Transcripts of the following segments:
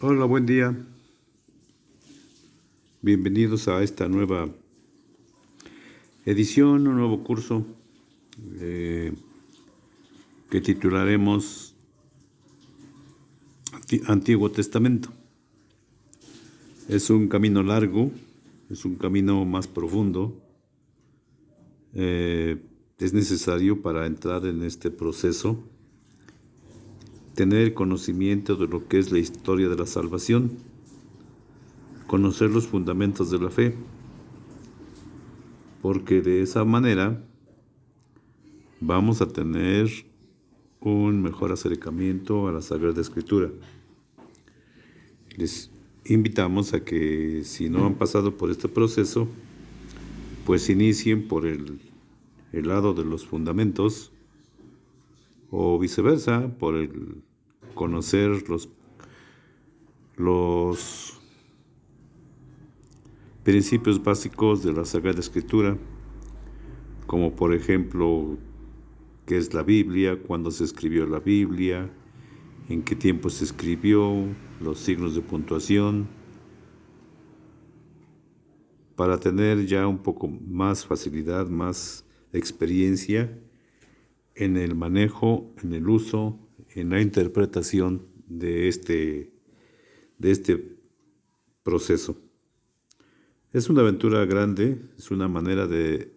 Hola, buen día. Bienvenidos a esta nueva edición, un nuevo curso eh, que titularemos Antiguo Testamento. Es un camino largo, es un camino más profundo. Es necesario para entrar en este proceso tener conocimiento de lo que es la historia de la salvación, conocer los fundamentos de la fe, porque de esa manera vamos a tener un mejor acercamiento a la Sagrada Escritura. Les invitamos a que, si no han pasado por este proceso, pues inicien por el lado de los fundamentos, o viceversa, por el conocer los principios básicos de la Sagrada Escritura, como por ejemplo, qué es la Biblia, cuándo se escribió la Biblia, en qué tiempo se escribió, los signos de puntuación, para tener ya un poco más facilidad, más experiencia en el manejo, en el uso, en la interpretación de este proceso. Es una aventura grande, es una manera de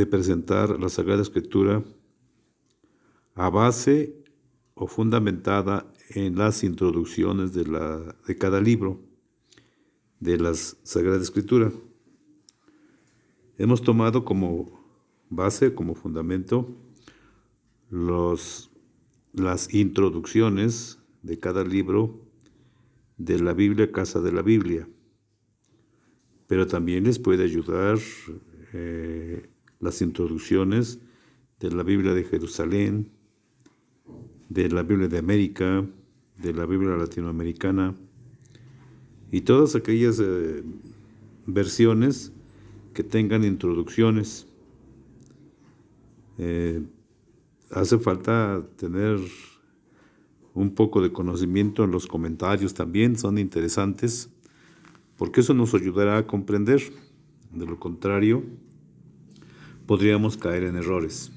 presentar la Sagrada Escritura a base o fundamentada en las introducciones de cada libro de la Sagrada Escritura. Hemos tomado como base, como fundamento, las introducciones de cada libro de la Biblia, Casa de la Biblia. Pero también les puede ayudar las introducciones de la Biblia de Jerusalén, de la Biblia de América, de la Biblia latinoamericana y todas aquellas versiones que tengan introducciones. Hace falta tener un poco de conocimiento en los comentarios también, son interesantes, porque eso nos ayudará a comprender. De lo contrario, podríamos caer en errores.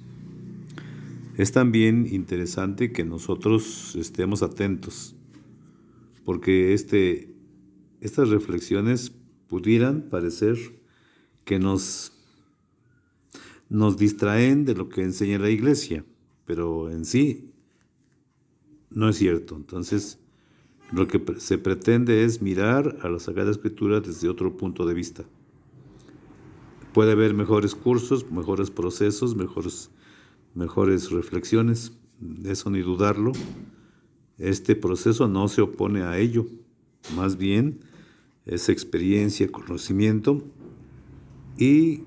Es también interesante que nosotros estemos atentos, porque estas reflexiones pudieran parecer que nos distraen de lo que enseña la Iglesia, pero en sí no es cierto. Entonces, lo que se pretende es mirar a la Sagrada Escritura desde otro punto de vista. Puede haber mejores cursos, mejores procesos, mejores reflexiones, eso ni dudarlo. Este proceso no se opone a ello, más bien es experiencia, conocimiento, y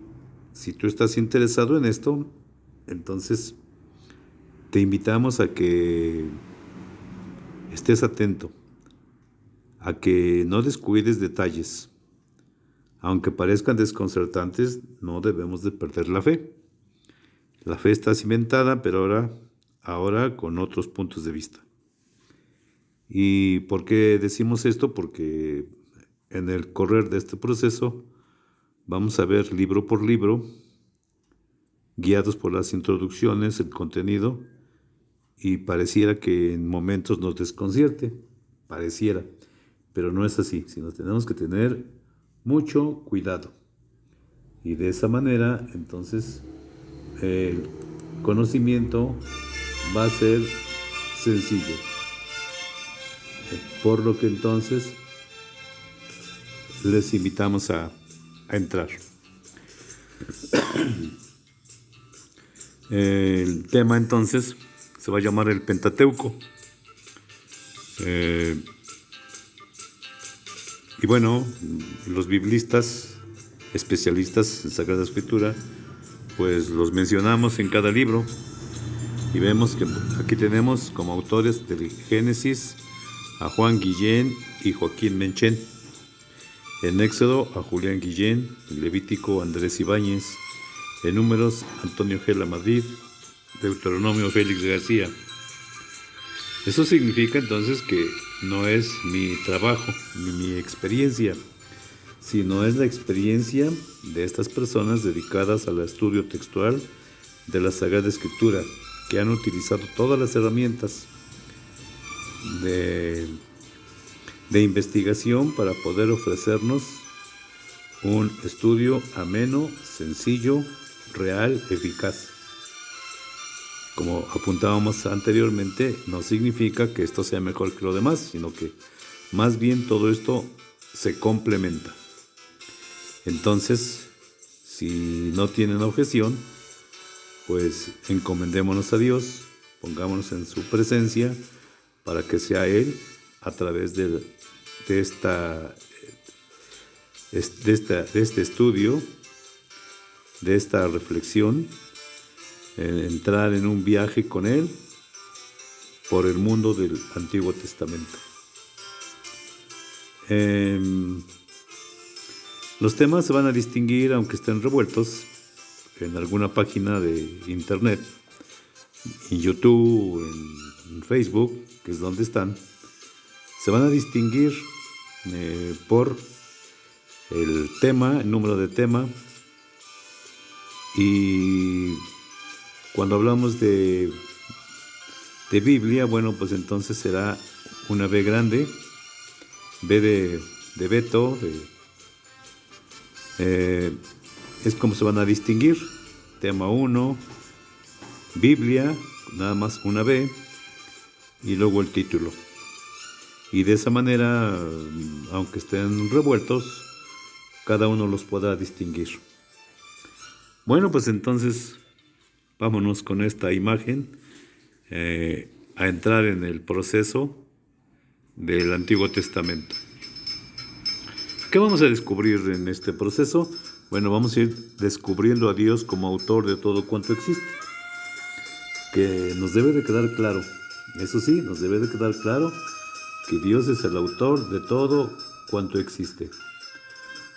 si tú estás interesado en esto, entonces te invitamos a que estés atento, a que no descuides detalles. Aunque parezcan desconcertantes, no debemos de perder la fe. La fe está cimentada, pero ahora con otros puntos de vista. ¿Y por qué decimos esto? Porque en el correr de este proceso vamos a ver libro por libro, guiados por las introducciones, el contenido, y pareciera que en momentos nos desconcierte, pareciera, pero no es así, sino tenemos que tener mucho cuidado. Y de esa manera, entonces, el conocimiento va a ser sencillo. Por lo que entonces les invitamos a entrar. El tema entonces se va a llamar el Pentateuco. Y bueno, los biblistas, especialistas en Sagrada Escritura, pues los mencionamos en cada libro y vemos que aquí tenemos como autores del Génesis a Juan Guillén y Joaquín Menchen, en Éxodo a Julián Guillén, en Levítico Andrés Ibáñez, en Números Antonio Gela Madrid, Deuteronomio Félix García. Eso significa entonces que no es mi trabajo ni mi experiencia, sino es la experiencia de estas personas dedicadas al estudio textual de la Sagrada Escritura, que han utilizado todas las herramientas de investigación para poder ofrecernos un estudio ameno, sencillo, real, eficaz. Como apuntábamos anteriormente, no significa que esto sea mejor que lo demás, sino que más bien todo esto se complementa. Entonces, si no tienen objeción, pues encomendémonos a Dios, pongámonos en su presencia para que sea Él, a través de este estudio, de esta reflexión, entrar en un viaje con Él por el mundo del Antiguo Testamento. Los temas se van a distinguir, aunque estén revueltos, en alguna página de internet, en YouTube, en Facebook, que es donde están. Se van a distinguir por el tema, el número de tema, y cuando hablamos de Biblia, bueno, pues entonces será una B grande, B de Beto, es como se van a distinguir. Tema 1, Biblia, nada más una B, y luego el título. Y de esa manera, aunque estén revueltos, cada uno los podrá distinguir. Bueno, pues entonces vámonos con esta imagen a entrar en el proceso del Antiguo Testamento. ¿Qué vamos a descubrir en este proceso? Bueno, vamos a ir descubriendo a Dios como autor de todo cuanto existe, que nos debe de quedar claro. Eso sí, nos debe de quedar claro que Dios es el autor de todo cuanto existe.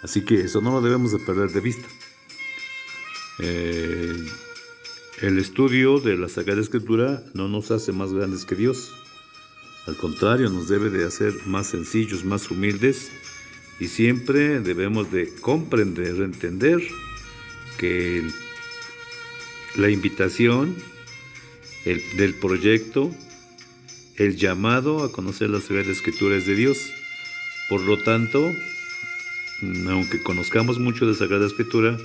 Así que eso no lo debemos de perder de vista. El estudio de la Sagrada Escritura no nos hace más grandes que Dios. Al contrario, nos debe de hacer más sencillos, más humildes, y siempre debemos de comprender, entender que la invitación del proyecto, el llamado a conocer la Sagrada Escritura es de Dios. Por lo tanto, aunque conozcamos mucho de Sagrada Escritura,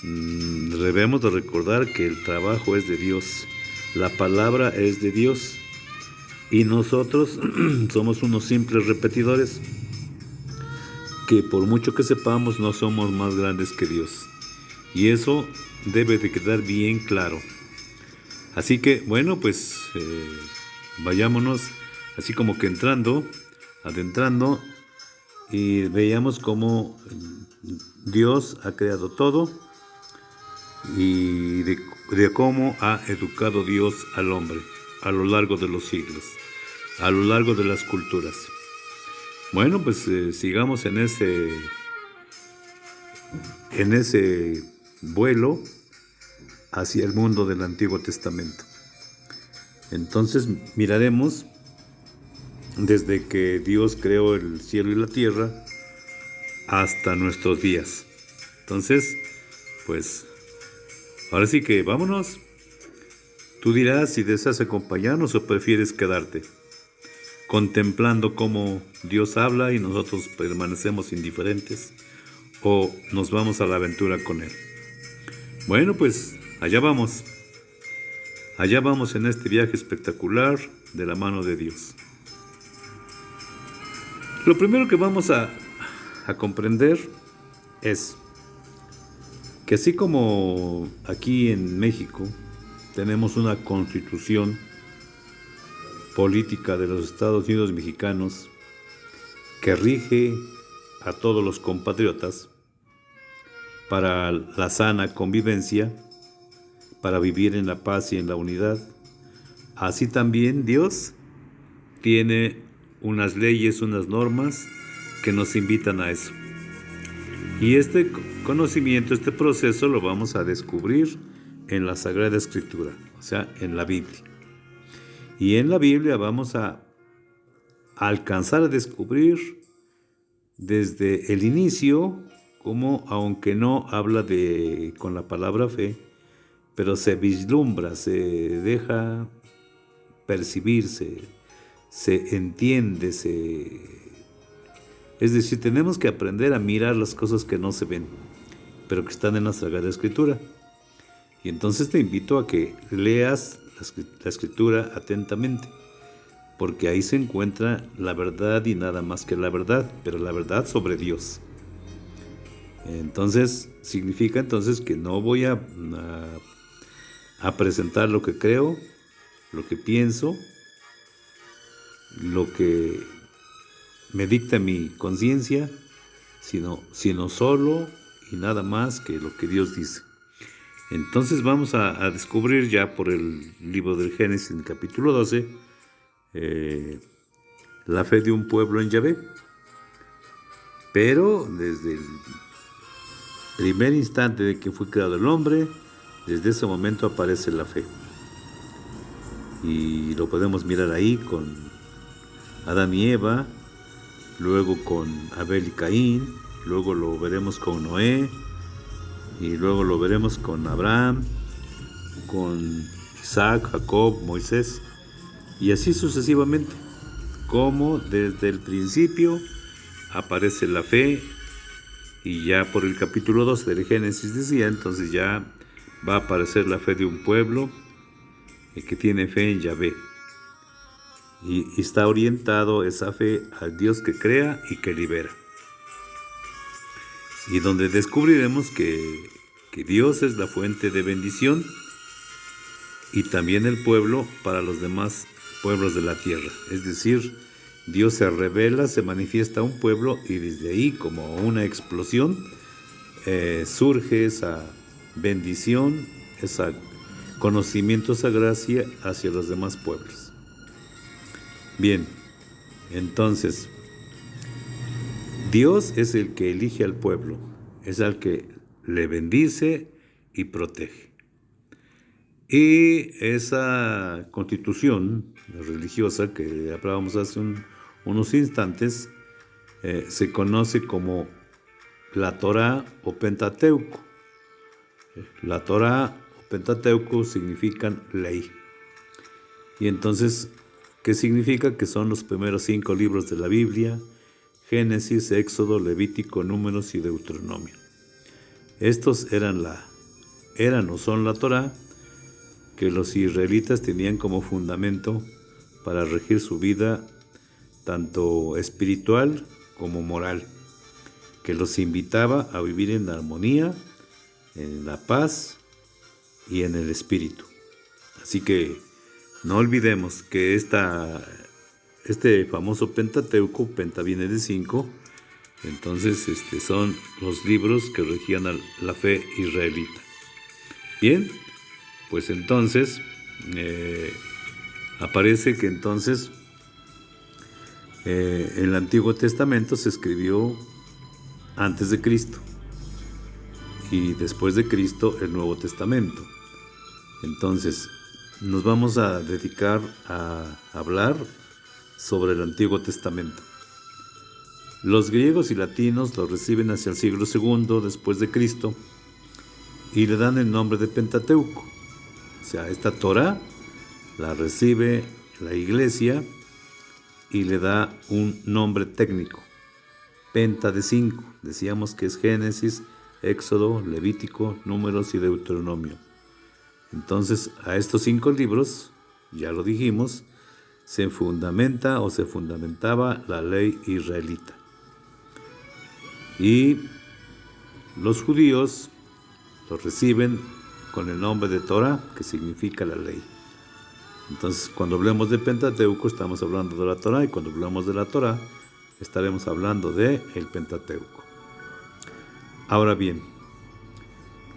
debemos de recordar que el trabajo es de Dios, la palabra es de Dios, y nosotros somos unos simples repetidores que por mucho que sepamos no somos más grandes que Dios, y eso debe de quedar bien claro. Así que bueno, pues vayámonos así como que adentrando, y veamos cómo Dios ha creado todo y de cómo ha educado Dios al hombre a lo largo de los siglos, a lo largo de las culturas. Bueno, pues sigamos en ese vuelo hacia el mundo del Antiguo Testamento. Entonces miraremos desde que Dios creó el cielo y la tierra hasta nuestros días. Entonces, pues ahora sí que vámonos. Tú dirás si deseas acompañarnos o prefieres quedarte contemplando cómo Dios habla y nosotros permanecemos indiferentes, o nos vamos a la aventura con Él. Bueno, pues allá vamos en este viaje espectacular de la mano de Dios. Lo primero que vamos a comprender es que así como aquí en México tenemos una constitución política de los Estados Unidos mexicanos que rige a todos los compatriotas para la sana convivencia, para vivir en la paz y en la unidad, así también Dios tiene unas leyes, unas normas que nos invitan a eso. Y este conocimiento, este proceso lo vamos a descubrir en la Sagrada Escritura, o sea, en la Biblia. Y en la Biblia vamos a alcanzar a descubrir desde el inicio cómo, aunque no habla con la palabra fe, pero se vislumbra, se deja percibir, se entiende, es decir, tenemos que aprender a mirar las cosas que no se ven, pero que están en la Sagrada Escritura. Y entonces te invito a que leas la Escritura atentamente, porque ahí se encuentra la verdad y nada más que la verdad, pero la verdad sobre Dios. Entonces, significa entonces que no voy a presentar lo que creo, lo que pienso, lo que me dicta mi conciencia, sino solo y nada más que lo que Dios dice. Entonces vamos a descubrir ya por el libro del Génesis, en el capítulo 12, la fe de un pueblo en Yahvé. Pero desde el primer instante de que fue creado el hombre, desde ese momento aparece la fe. Y lo podemos mirar ahí con Adán y Eva, luego con Abel y Caín, luego lo veremos con Noé, y luego lo veremos con Abraham, con Isaac, Jacob, Moisés, y así sucesivamente. Como desde el principio aparece la fe, y ya por el capítulo 2 del Génesis decía, entonces ya va a aparecer la fe de un pueblo que tiene fe en Yahvé. Y está orientado esa fe al Dios que crea y que libera. Y donde descubriremos que Dios es la fuente de bendición y también el pueblo para los demás pueblos de la tierra. Es decir, Dios se revela, se manifiesta a un pueblo y desde ahí, como una explosión, surge esa bendición, ese conocimiento, esa gracia hacia los demás pueblos. Bien, entonces, Dios es el que elige al pueblo, es el que le bendice y protege. Y esa constitución religiosa que hablábamos hace unos instantes, se conoce como la Torá o Pentateuco. La Torá o Pentateuco significan ley. Y entonces, ¿qué significa? Que son los primeros 5 libros de la Biblia: Génesis, Éxodo, Levítico, Números y Deuteronomio. Estos eran o son la Torá que los israelitas tenían como fundamento para regir su vida, tanto espiritual como moral, que los invitaba a vivir en armonía, en la paz y en el espíritu. Así que no olvidemos que este famoso Pentateuco, penta viene de 5, entonces son los libros que regían a la fe israelita. Bien, pues entonces aparece que entonces el Antiguo Testamento se escribió antes de Cristo y después de Cristo el Nuevo Testamento. Entonces nos vamos a dedicar a hablar sobre el Antiguo Testamento. Los griegos y latinos lo reciben hacia el siglo II después de Cristo y le dan el nombre de Pentateuco. O sea, esta Torá la recibe la Iglesia y le da un nombre técnico, Penta de 5. Decíamos que es Génesis, Éxodo, Levítico, Números y Deuteronomio. Entonces, a estos 5 libros, ya lo dijimos, se fundamenta o se fundamentaba la ley israelita. Y los judíos los reciben con el nombre de Torah, que significa la ley. Entonces, cuando hablemos de Pentateuco, estamos hablando de la Torah, y cuando hablamos de la Torah, estaremos hablando de el Pentateuco. Ahora bien,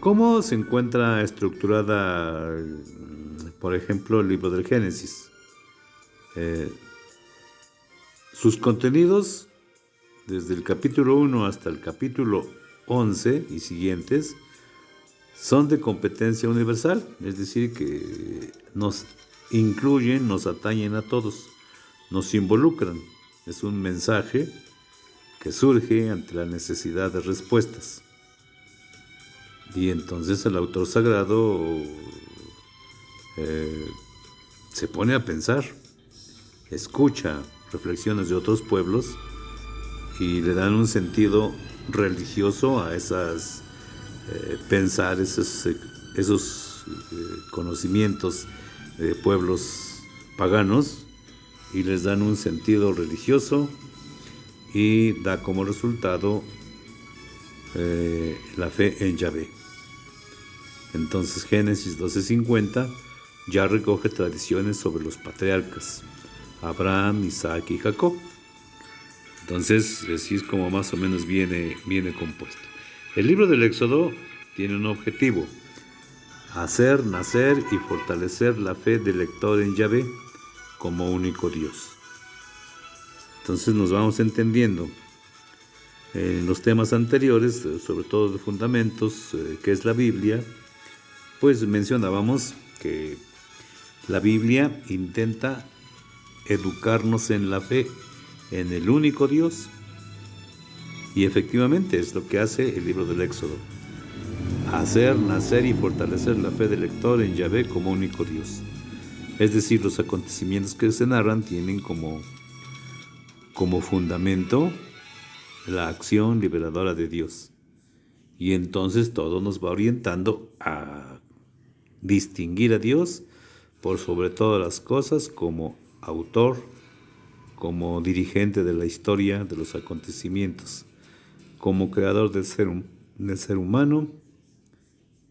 ¿cómo se encuentra estructurada, por ejemplo, el libro del Génesis? Sus contenidos, desde el capítulo 1 hasta el capítulo 11 y siguientes, son de competencia universal, es decir, que nos incluyen, nos atañen a todos, nos involucran. Es un mensaje que surge ante la necesidad de respuestas. Y entonces el autor sagrado se pone a pensar, escucha reflexiones de otros pueblos y le dan un sentido religioso a esas pensar, esos conocimientos de pueblos paganos, y les dan un sentido religioso y da como resultado la fe en Yahvé. Entonces Génesis 12:50 ya recoge tradiciones sobre los patriarcas, Abraham, Isaac y Jacob. Entonces así es como más o menos viene compuesto. El libro del Éxodo tiene un objetivo: hacer nacer y fortalecer la fe del lector en Yahvé como único Dios. Entonces nos vamos entendiendo. En los temas anteriores, sobre todo de fundamentos, que es la Biblia, pues mencionábamos que la Biblia intenta educarnos en la fe, en el único Dios. Y efectivamente es lo que hace el libro del Éxodo: hacer nacer y fortalecer la fe del lector en Yahvé como único Dios. Es decir, los acontecimientos que se narran tienen como fundamento la acción liberadora de Dios. Y entonces todo nos va orientando a distinguir a Dios por sobre todas las cosas como autor, como dirigente de la historia, de los acontecimientos, como creador del ser humano,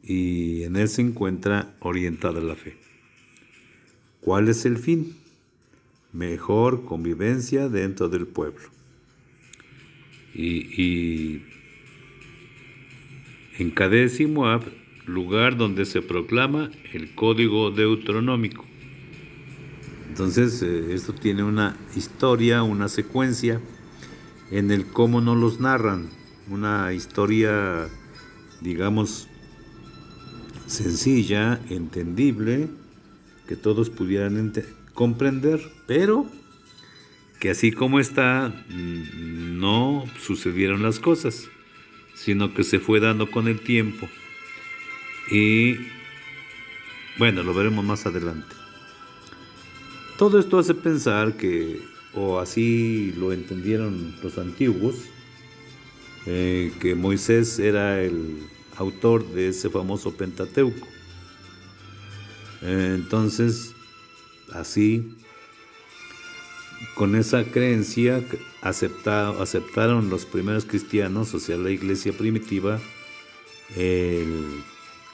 y en él se encuentra orientada la fe. ¿Cuál es el fin? Mejor convivencia dentro del pueblo. Y en Kadesh y Moab, lugar donde se proclama el código deuteronómico. Entonces, esto tiene una historia, una secuencia en el cómo nos los narran. Una historia, digamos, sencilla, entendible, que todos pudieran comprender, pero que así como está, no sucedieron las cosas, sino que se fue dando con el tiempo. Y bueno, lo veremos más adelante. Todo esto hace pensar que, o así lo entendieron los antiguos, que Moisés era el autor de ese famoso Pentateuco. Entonces, así, con esa creencia aceptaron los primeros cristianos, o sea, la iglesia primitiva, el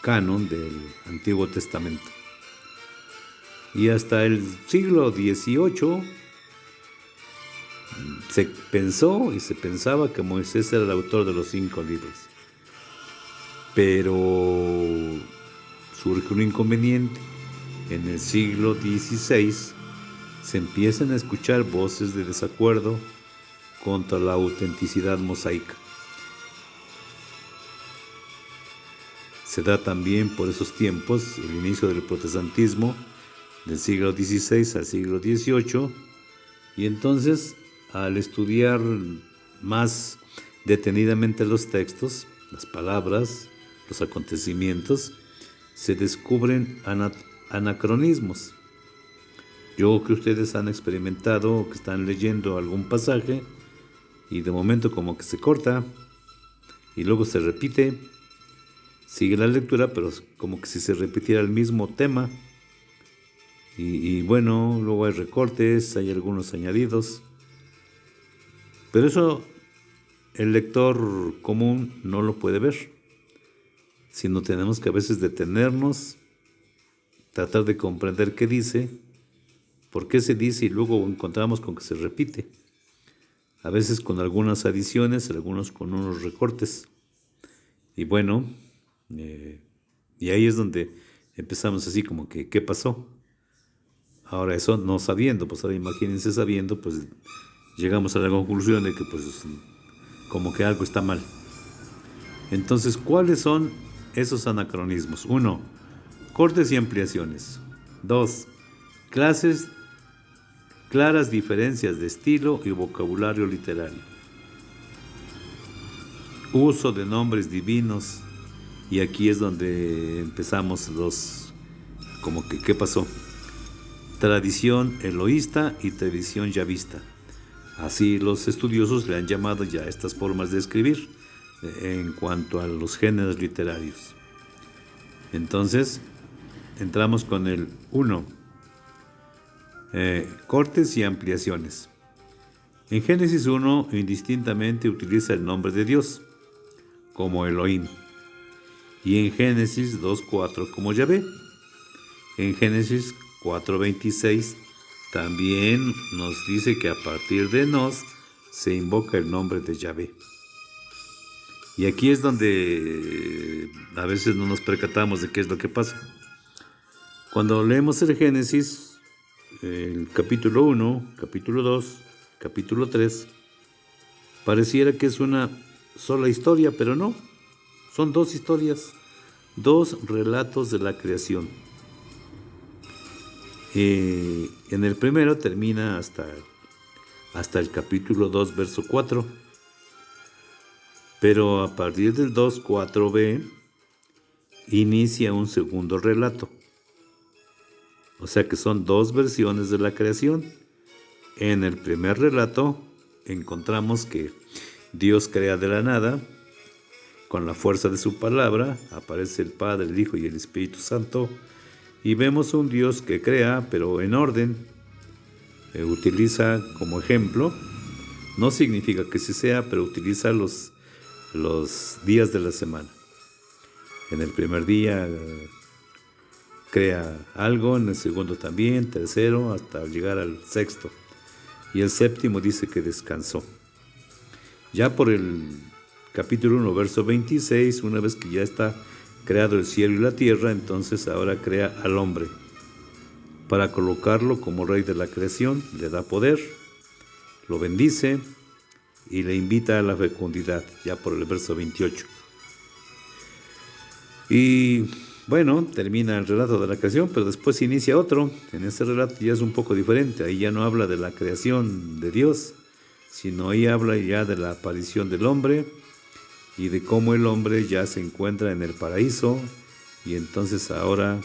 canon del Antiguo Testamento. Y hasta el siglo XVIII se pensó y se pensaba que Moisés era el autor de los 5 libros. Pero surge un inconveniente. En el siglo XVI se empiezan a escuchar voces de desacuerdo contra la autenticidad mosaica. Se da también por esos tiempos el inicio del protestantismo del siglo XVI al siglo XVIII, y entonces al estudiar más detenidamente los textos, las palabras, los acontecimientos, se descubren anacronismos. Yo creo que ustedes han experimentado que están leyendo algún pasaje y de momento como que se corta y luego se repite, sigue la lectura, pero como que si se repitiera el mismo tema. Y bueno, luego hay recortes, hay algunos añadidos. Pero eso el lector común no lo puede ver, sino tenemos que a veces detenernos, tratar de comprender qué dice, por qué se dice, y luego encontramos con que se repite. A veces con algunas adiciones, algunos con unos recortes. Y bueno, y ahí es donde empezamos así como que, ¿qué pasó? Ahora eso no sabiendo, pues ahora imagínense sabiendo, pues llegamos a la conclusión de que pues como que algo está mal. Entonces, ¿cuáles son esos anacronismos? 1. Cortes y ampliaciones. 2. Claras diferencias de estilo y vocabulario literario. Uso de nombres divinos. Y aquí es donde empezamos ¿qué pasó? Tradición eloísta y tradición yavista. Así los estudiosos le han llamado ya estas formas de escribir en cuanto a los géneros literarios. Entonces, entramos con el 1. Cortes y ampliaciones. En Génesis 1 indistintamente utiliza el nombre de Dios como Elohim, y en Génesis 2:4 como Yahvé. En Génesis 4:26 también nos dice que a partir de Nos se invoca el nombre de Yahvé. Y aquí es donde a veces no nos percatamos de qué es lo que pasa. Cuando leemos el Génesis, el capítulo 1, capítulo 2, capítulo 3, pareciera que es una sola historia, pero no. Son dos historias, dos relatos de la creación. En el primero termina hasta el capítulo 2, verso 4. Pero a partir del 2:4b inicia un segundo relato. O sea que son dos versiones de la creación. En el primer relato encontramos que Dios crea de la nada, con la fuerza de su palabra, aparece el Padre, el Hijo y el Espíritu Santo, y vemos un Dios que crea, pero en orden. Utiliza como ejemplo, no significa que sí sea, pero utiliza los días de la semana. En el primer día crea algo, en el segundo también, tercero, hasta llegar al sexto. Y el séptimo dice que descansó. Ya por el capítulo 1, verso 26, una vez que ya está creado el cielo y la tierra, entonces ahora crea al hombre para colocarlo como rey de la creación, le da poder, lo bendice y le invita a la fecundidad, ya por el verso 28. Y bueno, termina el relato de la creación, pero después inicia otro. En ese relato ya es un poco diferente, ahí ya no habla de la creación de Dios, sino ahí habla ya de la aparición del hombre y de cómo el hombre ya se encuentra en el paraíso, y entonces ahora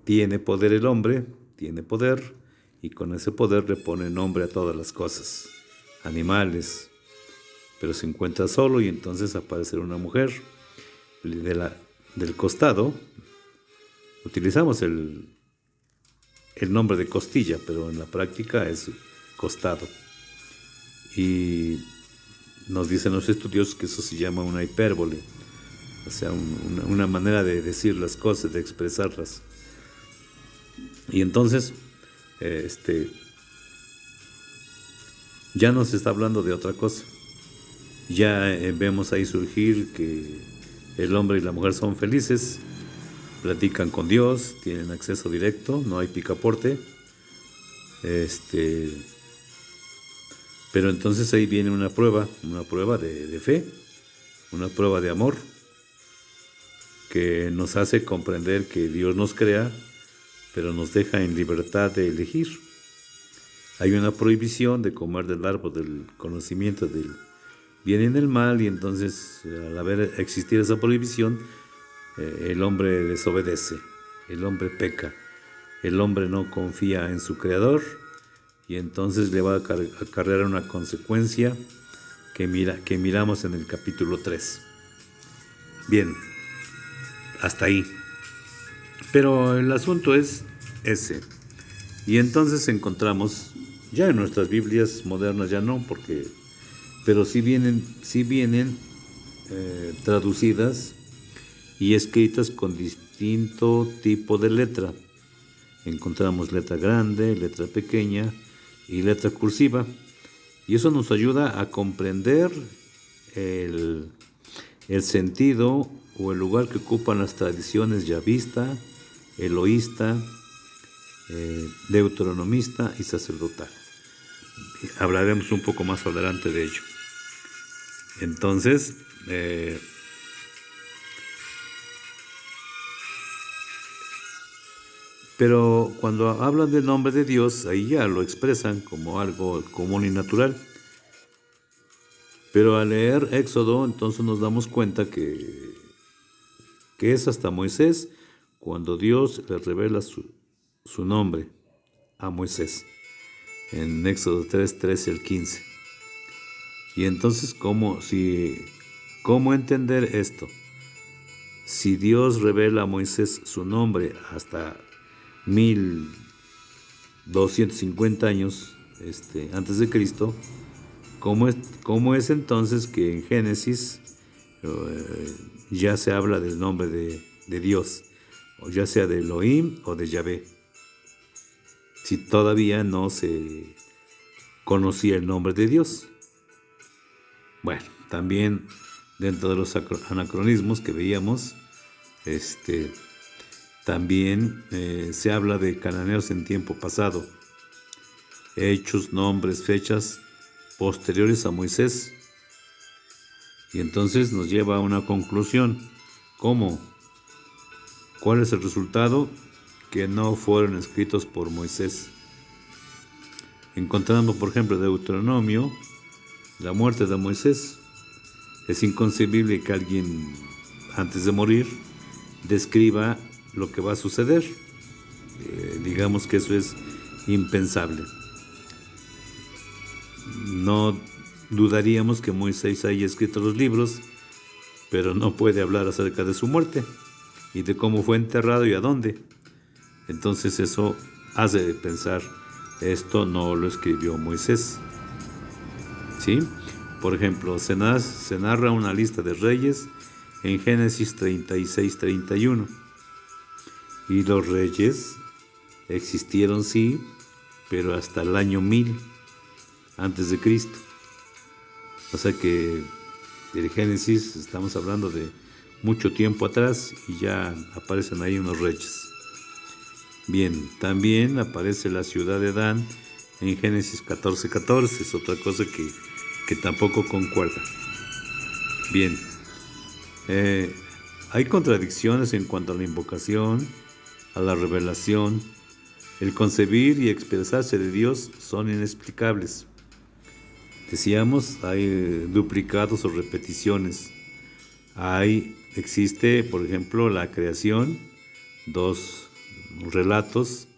tiene poder el hombre, tiene poder, y con ese poder le pone nombre a todas las cosas, animales, pero se encuentra solo y entonces aparece una mujer del costado. Utilizamos el nombre de costilla, pero en la práctica es costado. Y nos dicen los estudiosos que eso se llama una hipérbole, o sea, una manera de decir las cosas, de expresarlas. Y entonces, ya nos está hablando de otra cosa. Ya vemos ahí surgir que el hombre y la mujer son felices, platican con Dios, tienen acceso directo, no hay picaporte. Pero entonces ahí viene una prueba de fe, una prueba de amor, que nos hace comprender que Dios nos crea, pero nos deja en libertad de elegir. Hay una prohibición de comer del árbol del conocimiento del bien y del mal, y entonces al existir esa prohibición, el hombre desobedece, el hombre peca, el hombre no confía en su creador, y entonces le va a acarrear una consecuencia que miramos en el capítulo 3. Bien, hasta ahí. Pero el asunto es ese. Y entonces encontramos, ya en nuestras Biblias modernas ya no, pero sí vienen traducidas y escritas con distinto tipo de letra. Encontramos letra grande, letra pequeña y letra cursiva. Y eso nos ayuda a comprender el sentido o el lugar que ocupan las tradiciones yavista, eloísta, deuteronomista y sacerdotal. Hablaremos un poco más adelante de ello. Entonces, Pero cuando hablan del nombre de Dios, ahí ya lo expresan como algo común y natural. Pero al leer Éxodo, entonces nos damos cuenta que es hasta Moisés cuando Dios le revela su nombre a Moisés, en Éxodo 3, 13 al 15. Y entonces, ¿cómo entender esto? Si Dios revela a Moisés su nombre hasta 1250 años antes de Cristo, ¿cómo es entonces que en Génesis ya se habla del nombre de Dios, o ya sea de Elohim o de Yahvé, si todavía no se conocía el nombre de Dios? Bueno, también dentro de los anacronismos que veíamos, también se habla de cananeos en tiempo pasado, hechos, nombres, fechas posteriores a Moisés. Y entonces nos lleva a una conclusión. ¿Cómo? ¿Cuál es el resultado? Que no fueron escritos por Moisés. Encontrando, por ejemplo, Deuteronomio, la muerte de Moisés. Es inconcebible que alguien, antes de morir, describa lo que va a suceder. Digamos que eso es impensable. No dudaríamos que Moisés haya escrito los libros, pero no puede hablar acerca de su muerte y de cómo fue enterrado y a dónde. Entonces eso hace pensar, esto no lo escribió Moisés. ¿Sí? Por ejemplo, se narra una lista de reyes en Génesis 36-31. Y los reyes existieron, sí, pero hasta el año 1000 antes de Cristo. O sea que del Génesis estamos hablando de mucho tiempo atrás y ya aparecen ahí unos reyes. Bien, también aparece la ciudad de Dan en Génesis 14:14, es otra cosa que tampoco concuerda. Bien, hay contradicciones en cuanto a la invocación, a la revelación. El concebir y expresarse de Dios son inexplicables. Decíamos, hay duplicados o repeticiones. Existe, por ejemplo, la creación, 2 relatos.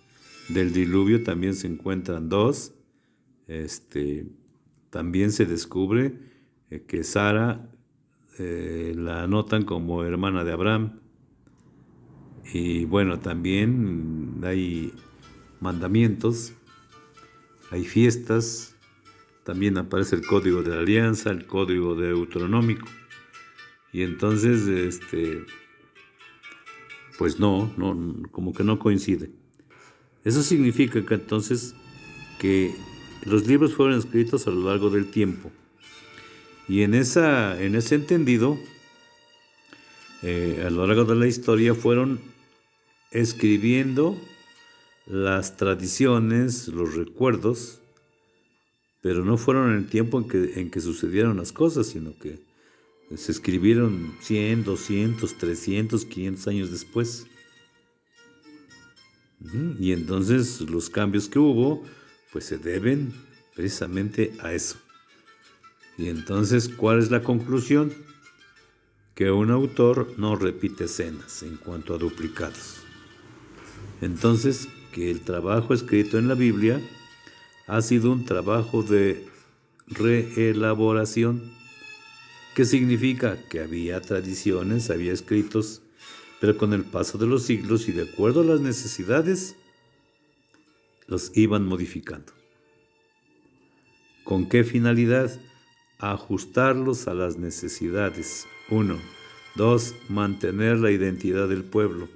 Del diluvio también se encuentran 2. También se descubre que Sara la anotan como hermana de Abraham. Y bueno, también hay mandamientos, hay fiestas. También aparece el código de la alianza, el código deuteronómico. Y entonces, pues no, como que no coincide. Eso significa que entonces que los libros fueron escritos a lo largo del tiempo. Y en ese entendido, a lo largo de la historia fueron escribiendo las tradiciones, los recuerdos, pero no fueron en el tiempo en que sucedieron las cosas, sino que se escribieron 100, 200, 300, 500 años después. Y entonces los cambios que hubo, pues se deben precisamente a eso. Y entonces, ¿cuál es la conclusión? Que un autor no repite escenas en cuanto a duplicados. Entonces, que el trabajo escrito en la Biblia ha sido un trabajo de reelaboración. ¿Qué significa? Que había tradiciones, había escritos, pero con el paso de los siglos y de acuerdo a las necesidades, los iban modificando. ¿Con qué finalidad? Ajustarlos a las necesidades. 1. 2. Mantener la identidad del pueblo.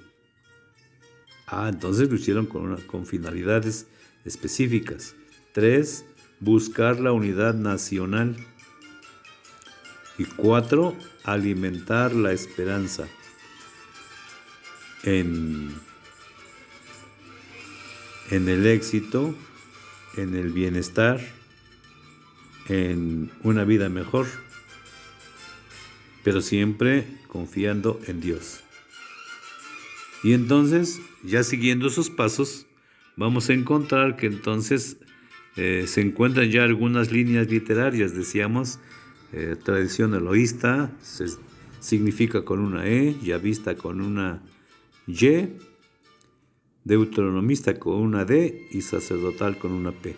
Entonces lo hicieron con finalidades específicas. 3. Buscar la unidad nacional. Y 4. Alimentar la esperanza en el éxito, en el bienestar, en una vida mejor, pero siempre confiando en Dios. Y entonces, ya siguiendo esos pasos, vamos a encontrar que entonces se encuentran ya algunas líneas literarias. Decíamos, tradición eloísta significa con una E, yavista con una Y, deuteronomista con una D y sacerdotal con una P.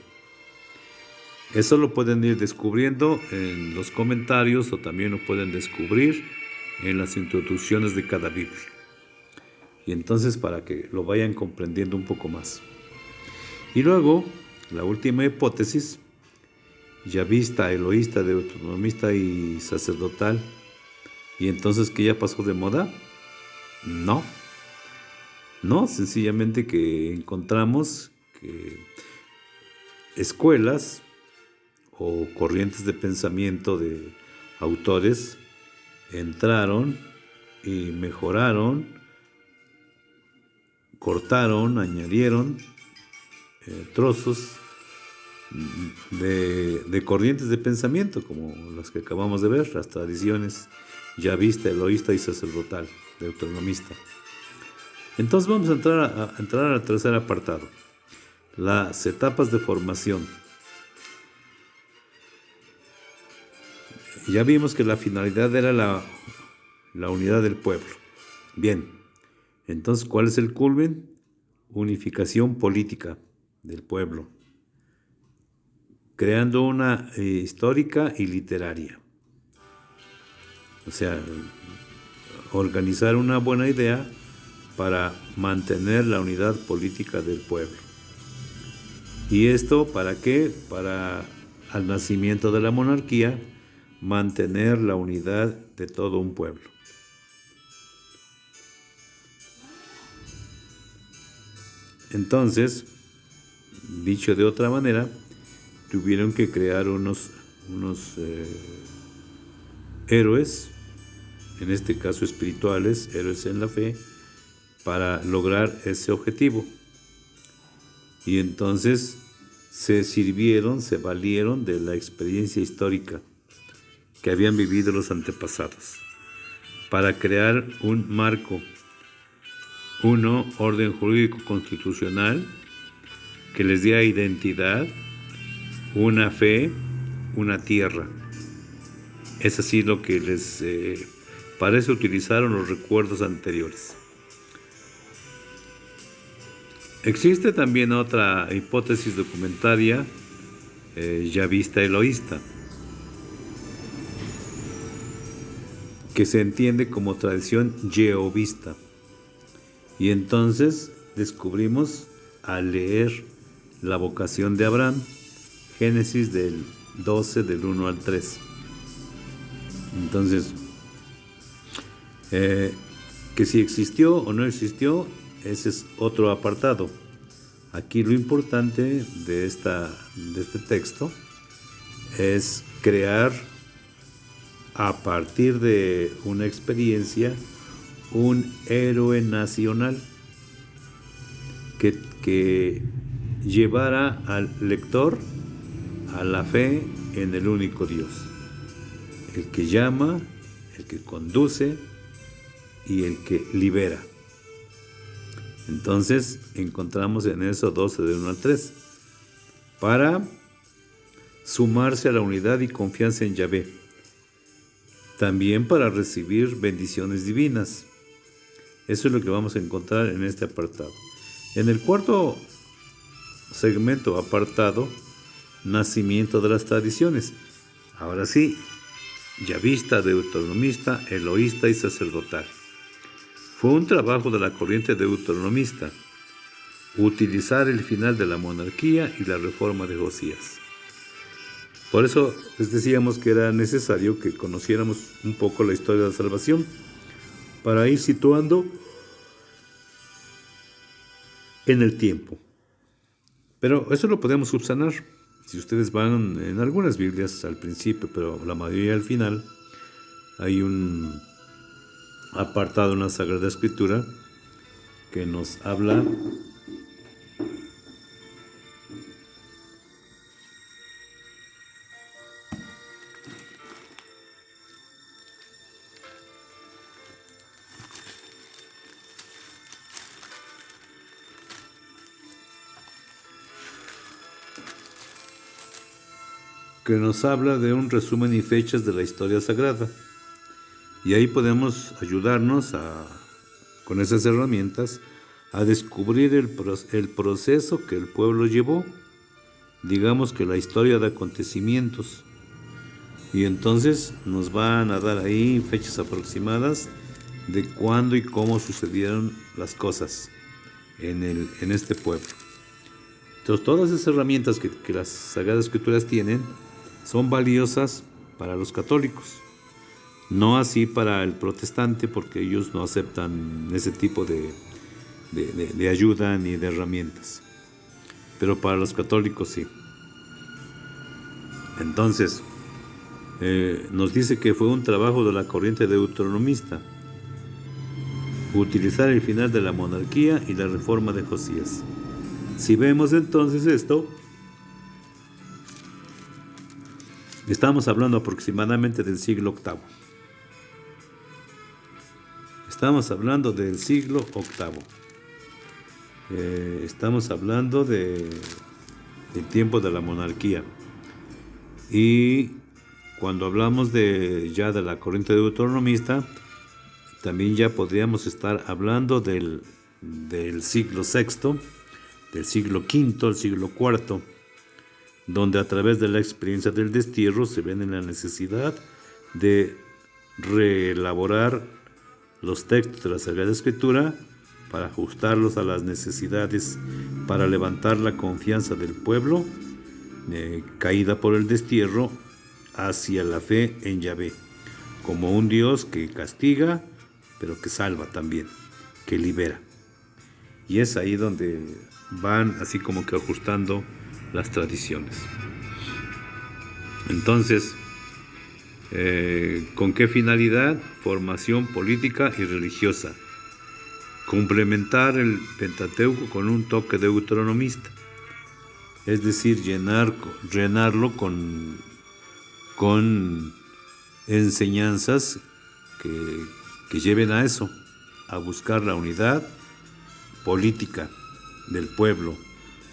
Eso lo pueden ir descubriendo en los comentarios o también lo pueden descubrir en las introducciones de cada Biblia. Y entonces para que lo vayan comprendiendo un poco más. Y luego, la última hipótesis, yavista, eloísta, deuteronomista y sacerdotal. ¿Y entonces qué ya pasó de moda? No. No, sencillamente que encontramos que escuelas o corrientes de pensamiento de autores entraron y mejoraron, cortaron, añadieron trozos de corrientes de pensamiento, como las que acabamos de ver, las tradiciones yavista, eloísta y sacerdotal, deuteronomista. Entonces vamos a entrar al tercer apartado, las etapas de formación. Ya vimos que la finalidad era la unidad del pueblo. Bien, entonces, ¿cuál es el culmen? Unificación política del pueblo, creando una histórica y literaria. O sea, organizar una buena idea para mantener la unidad política del pueblo. ¿Y esto para qué? Para, al nacimiento de la monarquía, mantener la unidad de todo un pueblo. Entonces, dicho de otra manera, tuvieron que crear unos héroes, en este caso espirituales, héroes en la fe, para lograr ese objetivo. Y entonces se valieron de la experiencia histórica que habían vivido los antepasados para crear un marco, orden jurídico constitucional que les diera identidad, una fe, una tierra. Es así lo que les parece utilizaron los recuerdos anteriores. Existe también otra hipótesis documentaria, yavista eloísta, que se entiende como tradición jehovista. Y entonces descubrimos al leer la vocación de Abraham, Génesis del 12, del 1 al 3. Entonces, que si existió o no existió, ese es otro apartado. Aquí lo importante de este texto es crear a partir de una experiencia un héroe nacional que llevara al lector a la fe en el único Dios, el que llama, el que conduce y el que libera. Entonces encontramos en eso 12 del 1 al 3 para sumarse a la unidad y confianza en Yahvé, también para recibir bendiciones divinas. Eso es lo que vamos a encontrar en este apartado. En el cuarto segmento apartado, nacimiento de las tradiciones. Ahora sí, yavista, deuteronomista, eloísta y sacerdotal. Fue un trabajo de la corriente deuteronomista utilizar el final de la monarquía y la reforma de Josías. Por eso les decíamos que era necesario que conociéramos un poco la historia de la salvación para ir situando en el tiempo. Pero eso lo podemos subsanar. Si ustedes van en algunas Biblias al principio, pero la mayoría al final, hay un apartado en la Sagrada Escritura que nos habla que nos habla de un resumen y fechas de la historia sagrada. Y ahí podemos ayudarnos con esas herramientas a descubrir el proceso que el pueblo llevó, digamos que la historia de acontecimientos. Y entonces nos van a dar ahí fechas aproximadas de cuándo y cómo sucedieron las cosas en este pueblo. Entonces, todas esas herramientas que las Sagradas Escrituras tienen son valiosas para los católicos, no así para el protestante, porque ellos no aceptan ese tipo de ayuda ni de herramientas, pero para los católicos sí. Entonces, nos dice que fue un trabajo de la corriente deuteronomista utilizar el final de la monarquía y la reforma de Josías. Si vemos entonces esto, estamos hablando aproximadamente del siglo VIII. Estamos hablando del siglo VIII. Estamos hablando del tiempo de la monarquía. Y cuando hablamos ya de la corriente deuteronomista, también ya podríamos estar hablando del siglo VI, del siglo V, el siglo IV, donde a través de la experiencia del destierro se ven en la necesidad de reelaborar los textos de la Sagrada Escritura para ajustarlos a las necesidades, para levantar la confianza del pueblo caída por el destierro hacia la fe en Yahvé, como un Dios que castiga, pero que salva también, que libera. Y es ahí donde van así como que ajustando las tradiciones. Entonces, ¿con qué finalidad? Formación política y religiosa. Complementar el Pentateuco con un toque deuteronomista. Es decir, llenarlo con enseñanzas que lleven a eso, a buscar la unidad política del pueblo,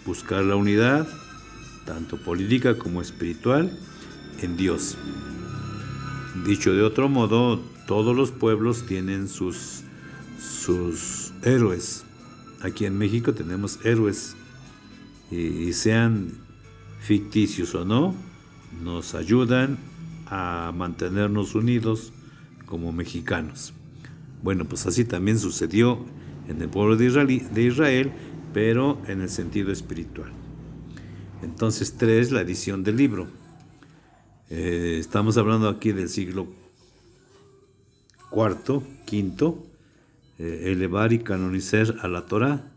buscar la unidad, tanto política como espiritual, en Dios. Dicho de otro modo, todos los pueblos tienen sus héroes. Aquí en México tenemos héroes, y sean ficticios o no, nos ayudan a mantenernos unidos como mexicanos. Bueno, pues así también sucedió en el pueblo de Israel, pero en el sentido espiritual. Entonces, 3, la edición del libro. Estamos hablando aquí del siglo IV, elevar y canonizar a la Torá,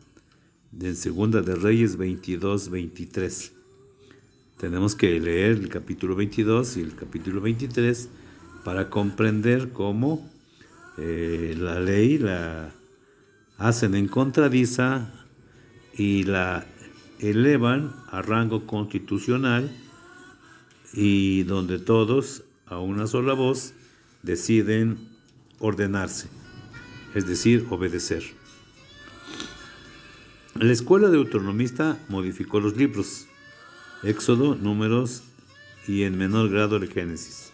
de Segunda de Reyes 22-23. Tenemos que leer el capítulo 22 y el capítulo 23 para comprender cómo la ley la hacen en contradiza y la elevan a rango constitucional, y donde todos a una sola voz deciden ordenarse, es decir, obedecer. La escuela deuteronomista modificó los libros Éxodo, Números y en menor grado el Génesis.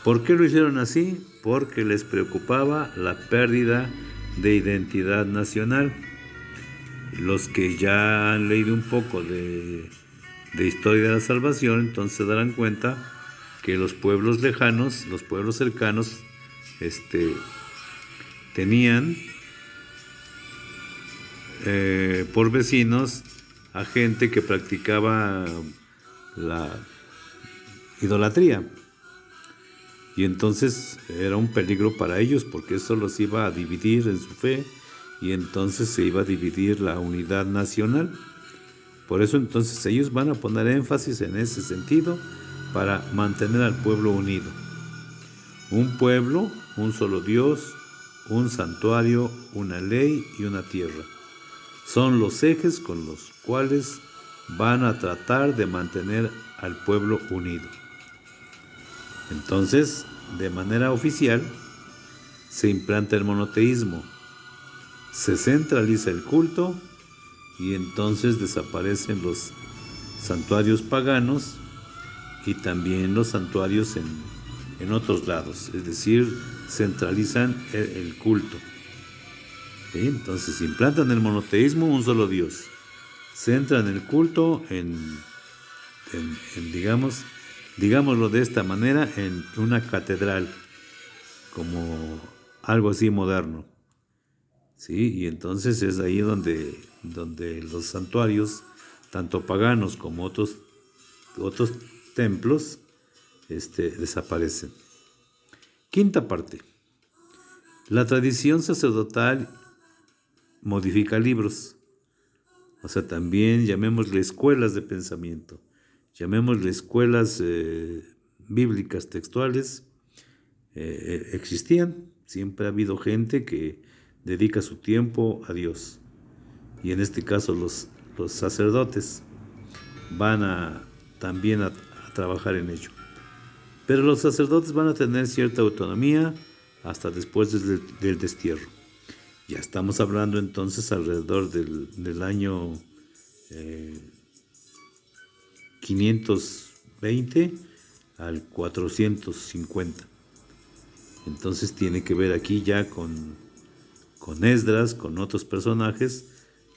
¿Por qué lo hicieron así? Porque les preocupaba la pérdida de identidad nacional. Los que ya han leído un poco de historia de la salvación, entonces se darán cuenta que los pueblos lejanos, los pueblos cercanos, tenían por vecinos a gente que practicaba la idolatría, y entonces era un peligro para ellos, porque eso los iba a dividir en su fe, y entonces se iba a dividir la unidad nacional. Por eso entonces ellos van a poner énfasis en ese sentido para mantener al pueblo unido. Un pueblo, un solo Dios, un santuario, una ley y una tierra. Son los ejes con los cuales van a tratar de mantener al pueblo unido. Entonces, de manera oficial, se implanta el monoteísmo, se centraliza el culto, y entonces desaparecen los santuarios paganos y también los santuarios en otros lados, es decir, centralizan el culto. ¿Sí? Entonces implantan el monoteísmo, un solo Dios. Centran el culto digámoslo de esta manera, en una catedral, como algo así moderno. ¿Sí? Y entonces es ahí donde los santuarios, tanto paganos como otros templos, desaparecen. Quinta parte. La tradición sacerdotal modifica libros. O sea, también llamémosle escuelas de pensamiento, llamémosle escuelas bíblicas textuales. Existían, siempre ha habido gente que dedica su tiempo a Dios. Y en este caso los sacerdotes van también a trabajar en ello. Pero los sacerdotes van a tener cierta autonomía hasta después del destierro. Ya estamos hablando entonces alrededor del año 520 al 450. Entonces tiene que ver aquí ya con Esdras, con otros personajes,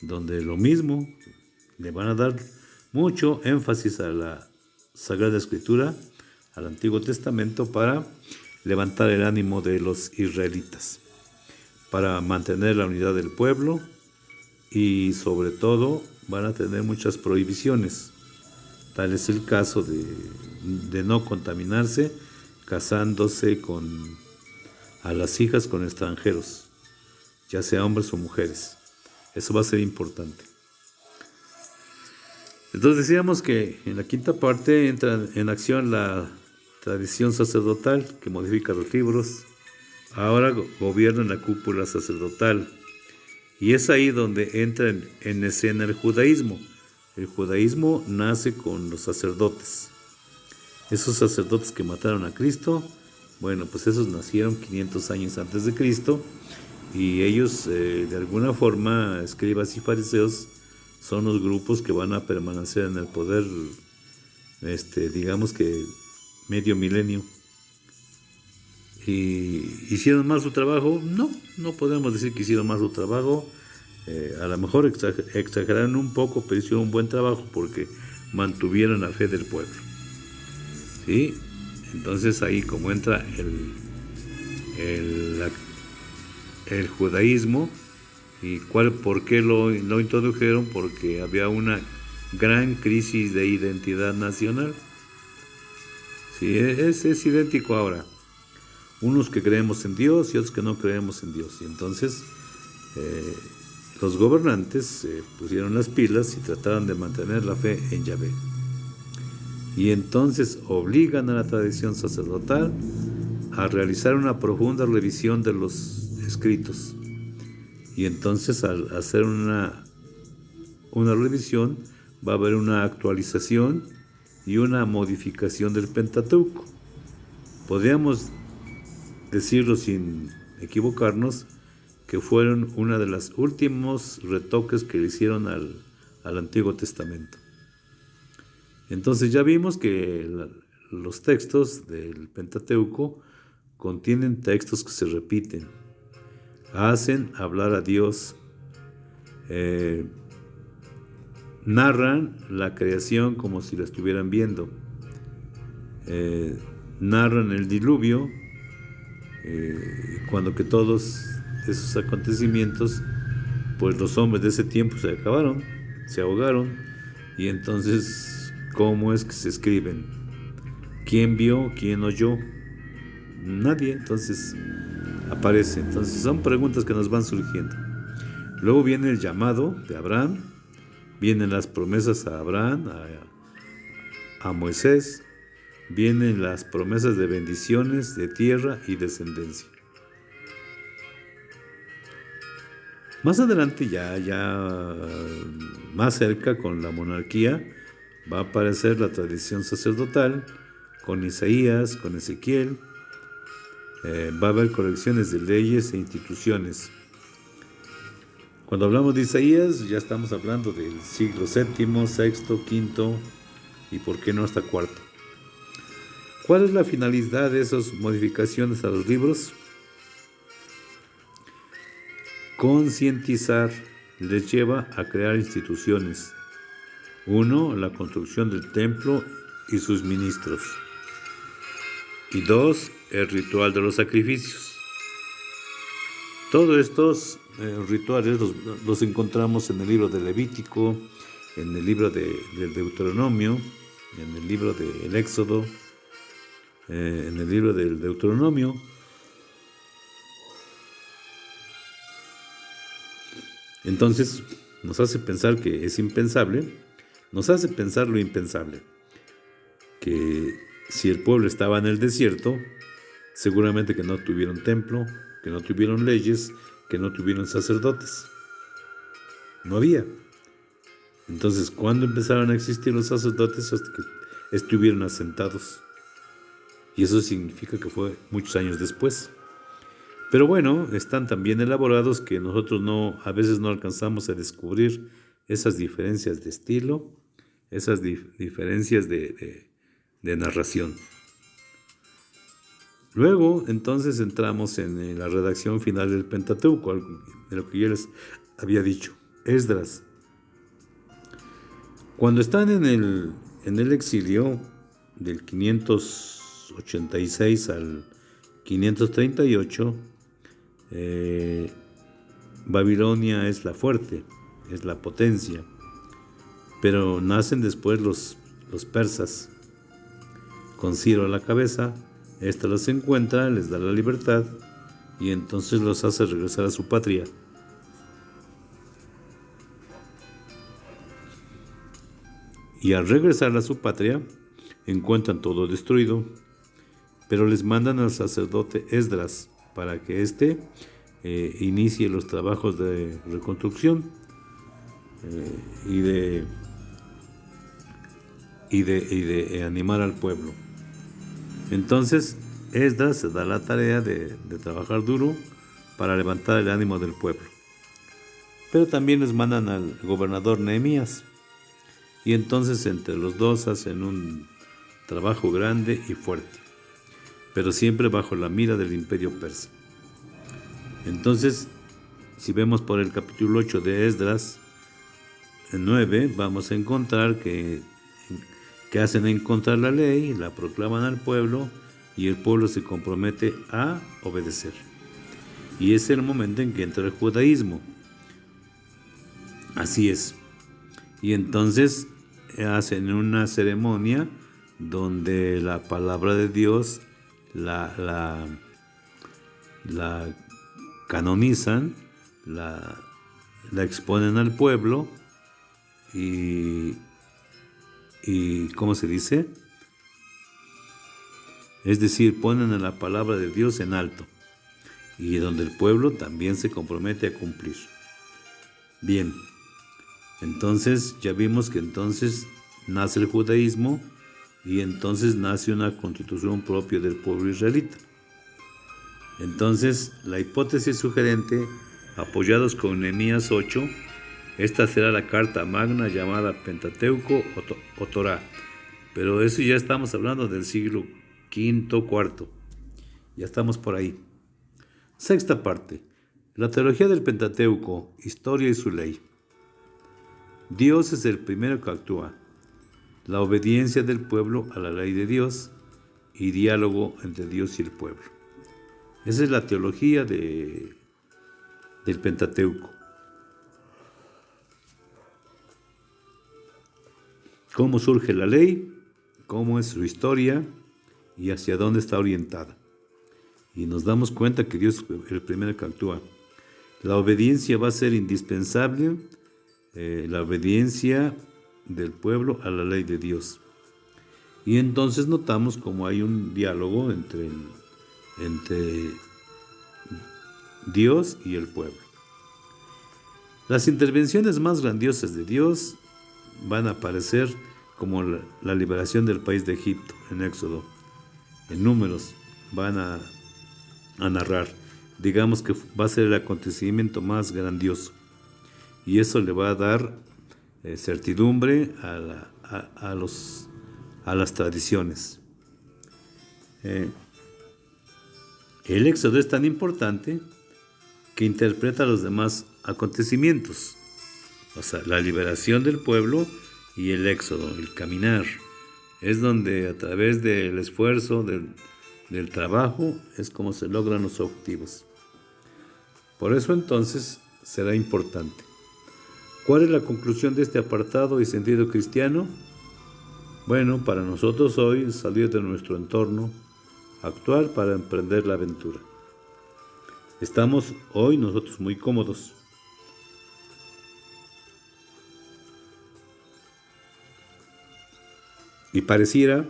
donde lo mismo, le van a dar mucho énfasis a la Sagrada Escritura, al Antiguo Testamento, para levantar el ánimo de los israelitas, para mantener la unidad del pueblo, y sobre todo van a tener muchas prohibiciones. Tal es el caso de no contaminarse casándose a las hijas con extranjeros, ya sea hombres o mujeres. Eso va a ser importante. Entonces decíamos que en la quinta parte entra en acción la tradición sacerdotal que modifica los libros. Ahora gobierna la cúpula sacerdotal. Y es ahí donde entra en escena el judaísmo. El judaísmo nace con los sacerdotes. Esos sacerdotes que mataron a Cristo, bueno, pues esos nacieron 500 años antes de Cristo, y ellos, de alguna forma, escribas y fariseos, son los grupos que van a permanecer en el poder, digamos que medio milenio. ¿Y hicieron mal su trabajo? No podemos decir que hicieron mal su trabajo. A lo mejor exageraron un poco, pero hicieron un buen trabajo porque mantuvieron la fe del pueblo. ¿Sí? Entonces ahí como entra el judaísmo. ¿Y por qué lo introdujeron? Porque había una gran crisis de identidad nacional. Sí, es idéntico ahora. Unos que creemos en Dios y otros que no creemos en Dios. Y entonces los gobernantes pusieron las pilas y trataron de mantener la fe en Yahvé. Y entonces obligan a la tradición sacerdotal a realizar una profunda revisión de los escritos. Y entonces al hacer una revisión va a haber una actualización y una modificación del Pentateuco. Podríamos decirlo sin equivocarnos que fueron una de los últimos retoques que le hicieron al Antiguo Testamento. Entonces ya vimos que los textos del Pentateuco contienen textos que se repiten, hacen hablar a Dios, narran la creación como si la estuvieran viendo, narran el diluvio, cuando que todos esos acontecimientos, pues los hombres de ese tiempo se acabaron, se ahogaron, y entonces, ¿cómo es que se escriben? ¿Quién vio? ¿Quién oyó? Nadie. Entonces aparece. Entonces son preguntas que nos van surgiendo. Luego viene el llamado de Abraham, vienen las promesas a Abraham, a Moisés, vienen las promesas de bendiciones, de tierra y descendencia. Más adelante, ya más cerca, con la monarquía, va a aparecer la tradición sacerdotal, con Isaías, con Ezequiel. Va a haber colecciones de leyes e instituciones. Cuando hablamos de Isaías, ya estamos hablando del siglo VII, VI, V y por qué no hasta IV. ¿Cuál es la finalidad de esas modificaciones a los libros? Concientizar les lleva a crear instituciones. 1. La construcción del templo y sus ministros. Y 2. El ritual de los sacrificios. Todos estos rituales los encontramos en el libro de Levítico, en el libro del Deuteronomio, en el libro del Éxodo, en el libro del Deuteronomio. Entonces nos hace pensar que es impensable, nos hace pensar lo impensable, que si el pueblo estaba en el desierto, seguramente que no tuvieron templo, que no tuvieron leyes, que no tuvieron sacerdotes. No había. Entonces, ¿cuándo empezaron a existir los sacerdotes? Hasta que estuvieron asentados. Y eso significa que fue muchos años después. Pero bueno, están tan bien elaborados que nosotros a veces no alcanzamos a descubrir esas diferencias de estilo, esas diferencias de narración. Luego, entonces, entramos en la redacción final del Pentateuco, de lo que yo les había dicho. Esdras. Cuando están en el exilio del 586 al 538, Babilonia es la fuerte, es la potencia, pero nacen después los persas, con Ciro a la cabeza. Esta los encuentra, les da la libertad y entonces los hace regresar a su patria. Y al regresar a su patria, encuentran todo destruido, pero les mandan al sacerdote Esdras para que éste inicie los trabajos de reconstrucción y de animar al pueblo. Entonces, Esdras se da la tarea de trabajar duro para levantar el ánimo del pueblo. Pero también les mandan al gobernador Nehemías. Y entonces entre los dos hacen un trabajo grande y fuerte, pero siempre bajo la mira del imperio persa. Entonces, si vemos por el capítulo 8 de Esdras, en 9, vamos a encontrar que hacen encontrar la ley, la proclaman al pueblo y el pueblo se compromete a obedecer. Y es el momento en que entra el judaísmo. Así es. Y entonces hacen una ceremonia donde la palabra de Dios la canonizan, la exponen al pueblo y ¿cómo se dice? Es decir, ponen a la palabra de Dios en alto y donde el pueblo también se compromete a cumplir. Bien, entonces ya vimos que entonces nace el judaísmo y entonces nace una constitución propia del pueblo israelita. Entonces, la hipótesis sugerente, apoyados con Nehemías 8, esta será la carta magna llamada Pentateuco o Torá. Pero eso ya estamos hablando del siglo V, IV. Ya estamos por ahí. Sexta parte. La teología del Pentateuco, historia y su ley. Dios es el primero que actúa. La obediencia del pueblo a la ley de Dios y diálogo entre Dios y el pueblo. Esa es la teología del Pentateuco. Cómo surge la ley, cómo es su historia y hacia dónde está orientada. Y nos damos cuenta que Dios es el primero que actúa. La obediencia va a ser indispensable, la obediencia del pueblo a la ley de Dios. Y entonces notamos cómo hay un diálogo entre Dios y el pueblo. Las intervenciones más grandiosas de Dios van a aparecer como la liberación del país de Egipto en Éxodo. En Números van a narrar. Digamos que va a ser el acontecimiento más grandioso. Y eso le va a dar certidumbre a las tradiciones. Eh, el Éxodo es tan importante que interpreta los demás acontecimientos. O sea, la liberación del pueblo y el Éxodo, el caminar. Es donde a través del esfuerzo, del trabajo, es como se logran los objetivos. Por eso entonces será importante. ¿Cuál es la conclusión de este apartado y sentido cristiano? Bueno, para nosotros hoy salir de nuestro entorno actual para emprender la aventura. Estamos hoy nosotros muy cómodos. Y pareciera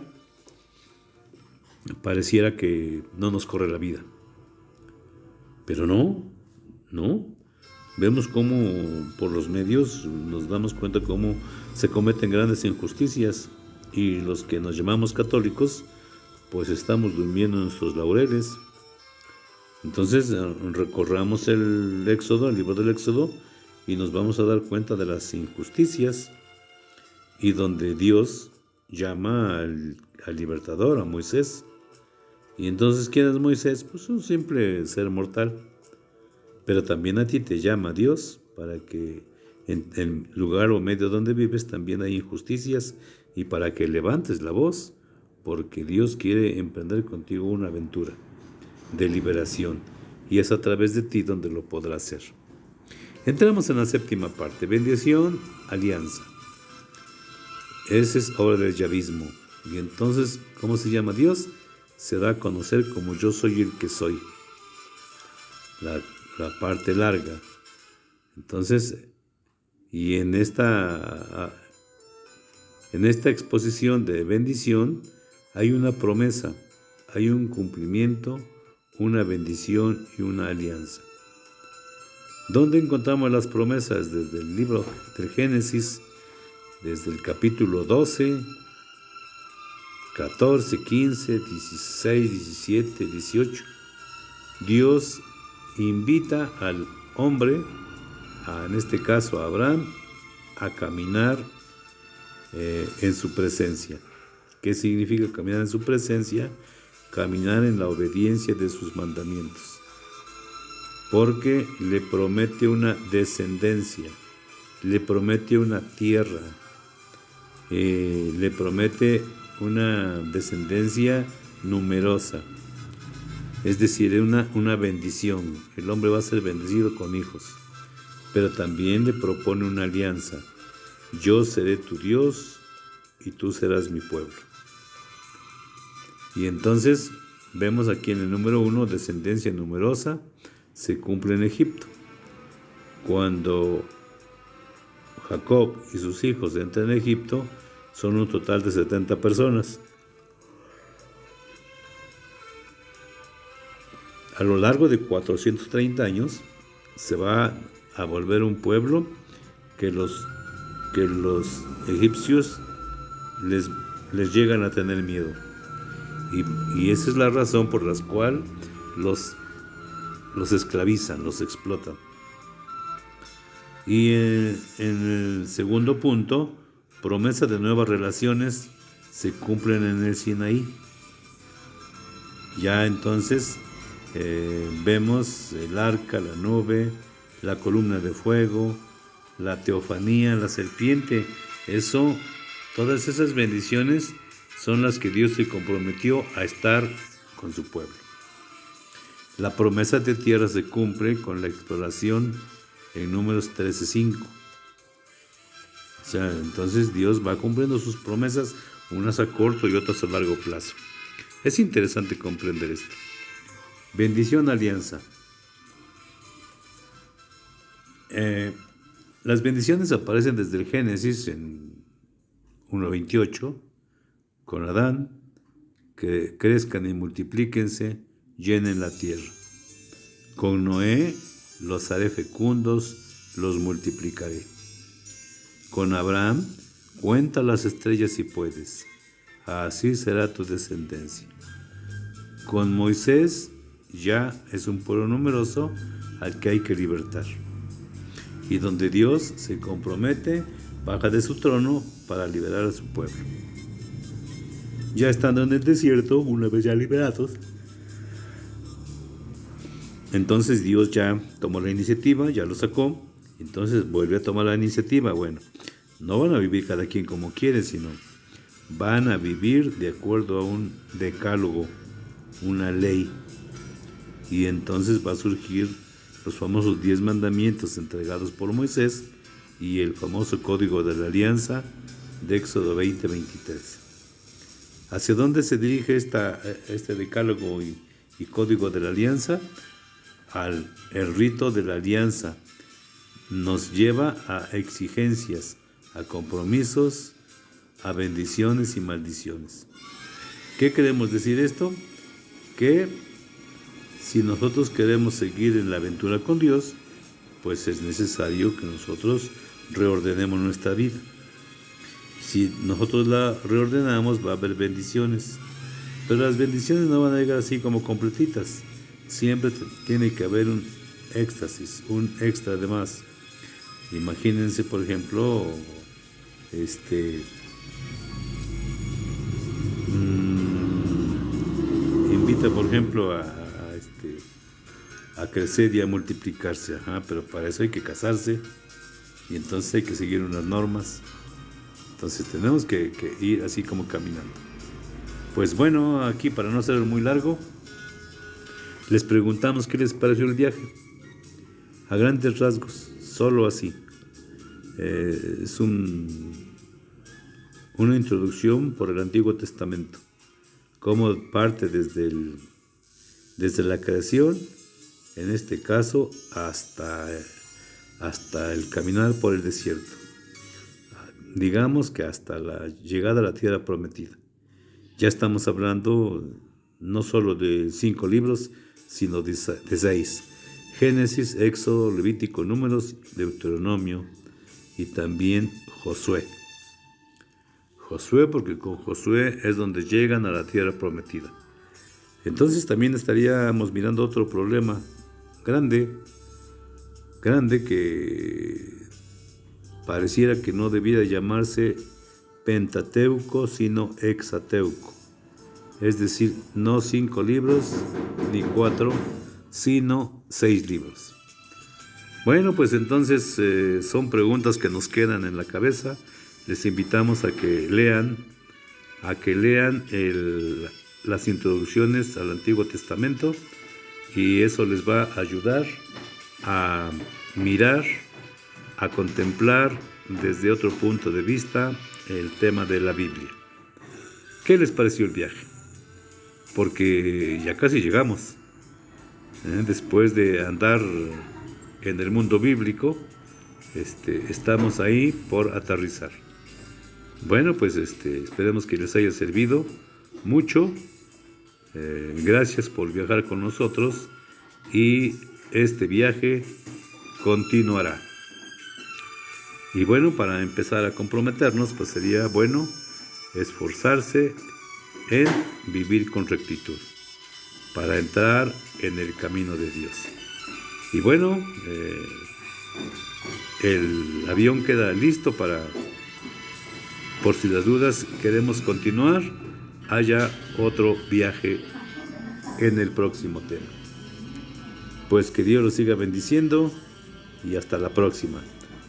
que no nos corre la vida. Pero no. Vemos cómo por los medios nos damos cuenta cómo se cometen grandes injusticias y los que nos llamamos católicos pues estamos durmiendo en nuestros laureles. Entonces recorramos el Éxodo, el libro del Éxodo, y nos vamos a dar cuenta de las injusticias y donde Dios llama al libertador, a Moisés. Y entonces, ¿quién es Moisés? Pues un simple ser mortal. Pero también a ti te llama Dios para que en el lugar o medio donde vives también hay injusticias y para que levantes la voz, porque Dios quiere emprender contigo una aventura de liberación y es a través de ti donde lo podrá hacer. Entramos en la séptima parte, bendición, alianza. Esa es obra del yavismo. Y entonces, ¿cómo se llama Dios? Se da a conocer como yo soy el que soy. La parte larga. Entonces, y en esta exposición de bendición hay una promesa, hay un cumplimiento, una bendición y una alianza. ¿Dónde encontramos las promesas? Desde el libro del Génesis, desde el capítulo 12, 14, 15, 16, 17, 18. Dios invita al hombre, en este caso a Abraham, a caminar en su presencia. ¿Qué significa caminar en su presencia? Caminar en la obediencia de sus mandamientos. Porque le promete una descendencia, le promete una tierra, le promete una descendencia numerosa. Es decir, una bendición. El hombre va a ser bendecido con hijos. Pero también le propone una alianza. Yo seré tu Dios y tú serás mi pueblo. Y entonces vemos aquí en el número 1, descendencia numerosa, se cumple en Egipto. Cuando Jacob y sus hijos entran en Egipto, son un total de 70 personas. A lo largo de 430 años se va a volver un pueblo que los egipcios les llegan a tener miedo. Y esa es la razón por la cual los esclavizan, los explotan. Y en el segundo punto, promesa de nuevas relaciones se cumplen en el Sinaí. Ya entonces vemos el arca, la nube, la columna de fuego, la teofanía, la serpiente. Todas esas bendiciones son las que Dios se comprometió a estar con su pueblo. La promesa de tierra se cumple con la exploración en Números 13:5. O sea, entonces Dios va cumpliendo sus promesas, unas a corto y otras a largo plazo. Es interesante comprender esto. Bendición, alianza. Las bendiciones aparecen desde el Génesis en 1:28, con Adán, que crezcan y multiplíquense, llenen la tierra. Con Noé, los haré fecundos, los multiplicaré. Con Abraham, cuenta las estrellas si puedes, así será tu descendencia. Con Moisés, ya es un pueblo numeroso al que hay que libertar. Y donde Dios se compromete, baja de su trono para liberar a su pueblo. Ya estando en el desierto, una vez ya liberados, entonces Dios ya tomó la iniciativa, ya lo sacó, entonces vuelve a tomar la iniciativa. Bueno, no van a vivir cada quien como quiere, sino van a vivir de acuerdo a un decálogo, una ley. Y entonces va a surgir los famosos 10 mandamientos entregados por Moisés y el famoso código de la alianza de Éxodo 20:23. ¿Hacia dónde se dirige este decálogo y código de la alianza? El rito de la alianza nos lleva a exigencias, a compromisos, a bendiciones y maldiciones. ¿Qué queremos decir esto? Que si nosotros queremos seguir en la aventura con Dios, pues es necesario que nosotros reordenemos nuestra vida. Si nosotros la reordenamos, va a haber bendiciones, pero las bendiciones no van a llegar así como completitas. Siempre tiene que haber un éxtasis, un extra de más. Imagínense, por ejemplo, invita, por ejemplo, a crecer y a multiplicarse, pero para eso hay que casarse y entonces hay que seguir unas normas. Entonces tenemos que ir así como caminando. Pues bueno, aquí para no ser muy largo, les preguntamos qué les pareció el viaje. A grandes rasgos, solo así. Es una introducción por el Antiguo Testamento, cómo parte desde la creación, en este caso, hasta el caminar por el desierto. Digamos que hasta la llegada a la tierra prometida. Ya estamos hablando no solo de 5 libros, sino de 6. Génesis, Éxodo, Levítico, Números, Deuteronomio y también Josué. Josué, porque con Josué es donde llegan a la tierra prometida. Entonces también estaríamos mirando otro problema grande que pareciera que no debiera llamarse Pentateuco, sino Hexateuco. Es decir, no 5 libros ni 4, sino 6 libros. Bueno, pues entonces son preguntas que nos quedan en la cabeza. Les invitamos a que lean las introducciones al Antiguo Testamento y eso les va a ayudar a mirar, a contemplar desde otro punto de vista el tema de la Biblia. ¿Qué les pareció el viaje? Porque ya casi llegamos. Después de andar en el mundo bíblico, estamos ahí por aterrizar. Bueno, pues esperemos que les haya servido mucho. Gracias por viajar con nosotros y este viaje continuará. Y bueno, para empezar a comprometernos, pues sería bueno esforzarse en vivir con rectitud para entrar en el camino de Dios. Y bueno, el avión queda listo por si las dudas queremos continuar, haya otro viaje en el próximo tema. Pues que Dios los siga bendiciendo y hasta la próxima.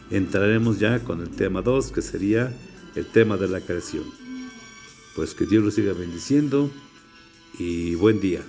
Entraremos ya con el tema 2, que sería el tema de la creación. Pues que Dios los siga bendiciendo y buen día.